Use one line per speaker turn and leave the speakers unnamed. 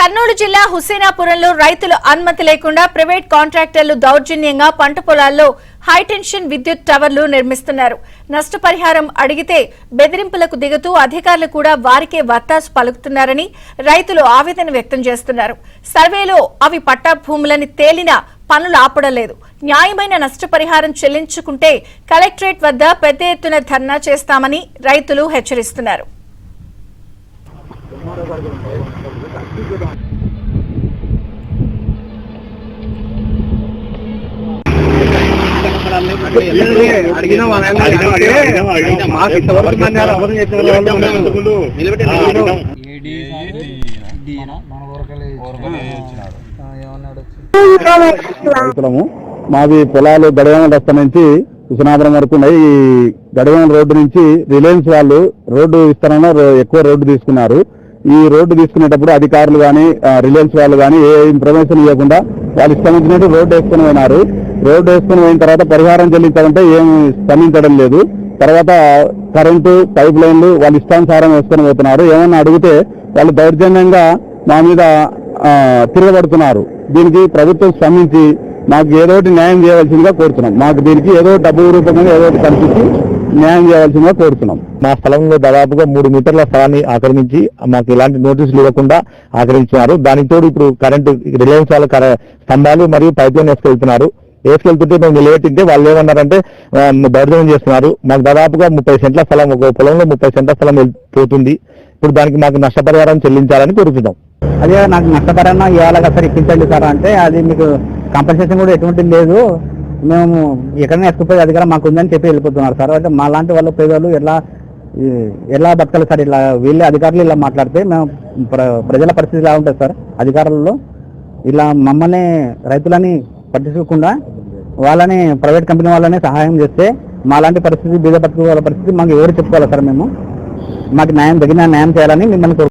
కర్నూలు జిల్లా హుసేనాపురంలో రైతులు అనుమతి లేకుండా ప్రైవేట్ కాంట్రాక్టర్లు దౌర్జన్యంగా పంట పొలాల్లో హైటెన్షన్ విద్యుత్ టవర్లు నిర్మిస్తున్నారు. నష్టపరిహారం అడిగితే బెదిరింపులకు దిగుతూ అధికారులు కూడా వారికే వత్తాసు పలుకుతున్నారని రైతులు ఆవేదన వ్యక్తం చేస్తున్నారు. సర్వేలో అవి పట్టా భూములని తేలినా పనులు ఆపడం లేదు. న్యాయమైన నష్టపరిహారం చెల్లించుకుంటే కలెక్టరేట్ వద్ద పెద్ద ఎత్తున ధర్నా చేస్తామని రైతులు హెచ్చరిస్తున్నారు.
మాది పొలాలు గడియాల రస్తా నుంచి హుసేనాపురం వరకు ఉన్నాయి. ఈ గడియాల రోడ్డు నుంచి రిలయన్స్ వాళ్ళు రోడ్డు విస్తరణ ఎక్కువ రోడ్డు తీసుకున్నారు. ఈ రోడ్డు తీసుకునేటప్పుడు అధికారులు కానీ రిలయన్స్ వాళ్ళు కానీ ఏ ఇన్ఫర్మేషన్ ఇవ్వకుండా వాళ్ళు ఇష్టం వచ్చినట్టు రోడ్డు వేసుకుని పోయినారు. రోడ్డు వేసుకుని పోయిన తర్వాత పరిహారం చెల్లించాలంటే ఏం స్పందించడం లేదు. తర్వాత కరెంటు పైప్ లైన్లు వాళ్ళు ఇష్టానుసారం వేసుకొని పోతున్నారు. ఏమన్నా అడిగితే వాళ్ళు దౌర్జన్యంగా మా మీద తిరగబడుతున్నారు. దీనికి ప్రభుత్వం స్పందించి మాకు ఏదోటి న్యాయం చేయవలసిందిగా కోరుతున్నాం. మాకు దీనికి ఏదో డబ్బు రూపంగా ఏదోటి కల్పించి న్యాయం చేయవలసిందిగా కోరుతున్నాం. మా స్థలంలో దాదాపుగా 3 మీటర్ల స్థలాన్ని ఆక్రమించి మాకు ఎలాంటి నోటీసులు ఇవ్వకుండా ఆక్రమించినారు. దానికి తోడు ఇప్పుడు కరెంటు రిలయన్స్ వాళ్ళ స్తంభాలు మరియు పైప్ లైన్ వేసుకెళ్తుంటే మేము నిలబెట్టింటే వాళ్ళు ఏమన్నారంటే దౌర్జన్యం చేస్తున్నారు. మాకు దాదాపుగా 30 సెంట్ల స్థలం, ఒక పొలంలో 30 సెంట్ల స్థలం పోతుంది. ఇప్పుడు దానికి మాకు నష్టపరిహారం చెల్లించాలని కోరుతున్నాం.
అదే నాకు నష్టపరిహారం ఇవ్వాలి సార్, ఇప్పించండి సార్ అంటే అది మీకు కంపల్సేషన్ కూడా ఎటువంటి లేదు, మేము ఎక్కడైనా ఎత్తుకుపోయే అధికారం మాకు ఉందని చెప్పి వెళ్ళిపోతున్నారు సార్. అంటే మా లాంటి వాళ్ళ పేదలు ఎలా బతకాలి సార్? ఇలా వీళ్ళే అధికారులు ఇలా మాట్లాడితే మేము ప్రజల పరిస్థితి ఎలా ఉంటుంది సార్? అధికారులలో ఇలా మమ్మల్ని రైతులని పట్టించుకోకుండా వాళ్ళని ప్రైవేట్ కంపెనీ వాళ్ళని సహాయం చేస్తే మా లాంటి పరిస్థితి, బీద బతుకు వాళ్ళ పరిస్థితి మాకు ఎవరు చెప్పుకోవాలి సార్? మాకు తగిన న్యాయం చేయాలని మిమ్మల్ని